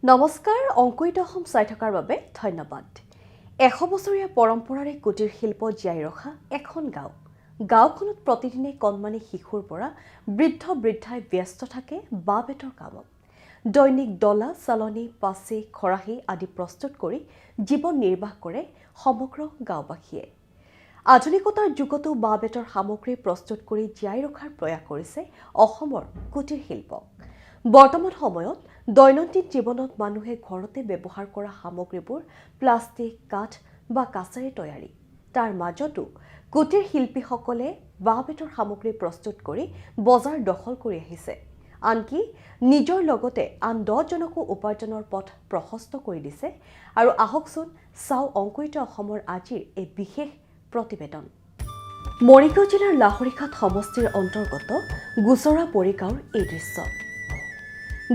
নমস্কাৰ, অংকুৰিত অসম চাই থকাৰ বাবে ধন্যবাদ। 100 বছৰীয়া পৰম্পৰাৰে কুটিৰ শিল্প জীয়াই ৰখা এখন গাঁও। গাঁওখনত প্ৰতিদিনে কণমানি শিশুৰ পৰা বৃদ্ধ-বৃদ্ধাই ব্যস্ত থাকে বাঁহ-বেতৰ কামত। দৈনিক ডলা, চালনী, পাচি, খৰাহী আদি প্ৰস্তুত কৰি জীৱন নিৰ্বাহ কৰে সমগ্ৰ গাঁওবাসীয়ে। আধুনিকতাৰ যুগতো বাঁহ-বেতৰ সামগ্ৰী প্ৰস্তুত কৰি জীয়াই ৰখাৰ প্ৰয়াস কৰিছে অসমৰ কুটিৰ শিল্পক। বৰ্তমান সময়ত দৈনন্দিন জীৱনত মানুহে ঘৰতে ব্যৱহাৰ কৰা সামগ্ৰীবোৰ প্লাষ্টিক, কাঠ বা কাঁচেৰে তৈয়াৰী। তাৰ মাজতো কুটিৰ শিল্পীসকলে বাঁহ-বেতৰ সামগ্ৰী প্ৰস্তুত কৰি বজাৰ দখল কৰি আহিছে। আনকি নিজৰ লগতে আন 10জনকো উপাৰ্জনৰ পথ প্ৰশস্ত কৰি দিছে। আৰু আহকচোন চাওঁ অংকুৰিত অসমৰ আজিৰ এই বিশেষ প্ৰতিবেদন। মৰিগাঁও জিলাৰ লাহৰীঘাট সমষ্টিৰ অন্তৰ্গত গুচৰা বৰী গাঁৱৰ এই দৃশ্য।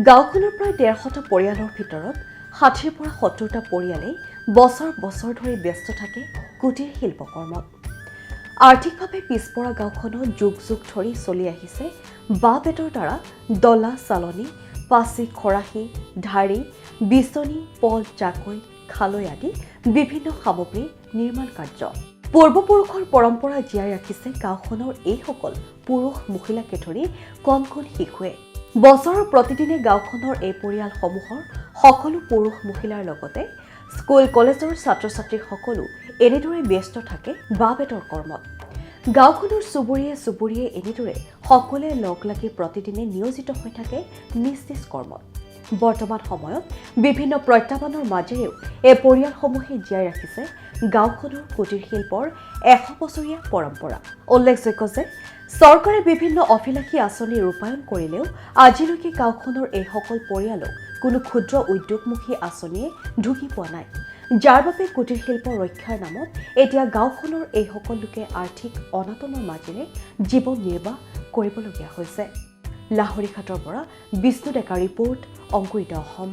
গাঁওখনৰ প্ৰায় 150টা পৰিয়ালৰ ভিতৰত 60ৰ পৰা 70টা পৰিয়ালেই বছৰ বছৰ ধৰি ব্যস্ত থাকে কুটিৰ শিল্পকৰ্মত। আৰ্থিকভাৱে পিছপৰা গাঁওখনত যুগ যুগ ধৰি চলি আহিছে বাঁহ-বেতৰ দ্বাৰা ডলা, চালনী, পাচি, খৰাহী, ঢাৰি, বিচনী, পল, জাকৈ, খালৈ আদি বিভিন্ন সামগ্ৰী নিৰ্মাণ কাৰ্য। পূৰ্বপুৰুষৰ পৰম্পৰা জীয়াই ৰাখিছে গাঁওখনৰ এইসকল পুৰুষ-মহিলাকে ধৰি কণ কণ শিশুৱে। বছৰৰ প্ৰতিদিনে গাঁওখনৰ এই পৰিয়ালসমূহৰ সকলো পুৰুষ-মহিলাৰ লগতে স্কুল, কলেজৰ ছাত্ৰ-ছাত্ৰীসকলো এনেদৰে ব্যস্ত থাকে বাঁহ-বেতৰ কৰ্মত। গাঁওখনৰ চুবুৰীয়ে চুবুৰীয়ে এনেদৰে সকলোৱে লগ লাগি প্ৰতিদিনে নিয়োজিত হৈ থাকে নিজ নিজ কৰ্মত। বৰ্তমান সময়ত বিভিন্ন প্ৰত্যাহ্বানৰ মাজেৰেও এই পৰিয়ালসমূহে জীয়াই ৰাখিছে গাঁওখনৰ কুটিৰ শিল্পৰ 100 বছৰীয়া পৰম্পৰা। উল্লেখযোগ্য যে চৰকাৰে বিভিন্ন অভিলাষী আঁচনি ৰূপায়ণ কৰিলেও আজিলৈকে গাঁওখনৰ এইসকল পৰিয়ালক কোনো ক্ষুদ্ৰ উদ্যোগমুখী আঁচনিয়ে ঢুকি পোৱা নাই, যাৰ বাবে কুটিৰ শিল্প ৰক্ষাৰ নামত এতিয়া গাঁওখনৰ এইসকল লোকে আৰ্থিক অনাটনৰ মাজেৰে জীৱন নিৰ্বাহ কৰিবলগীয়া হৈছে। লাহৰীঘাটৰ পৰা বিষ্ণু ডেকা ৰিপৰ্ট, অংকুৰিত অসম।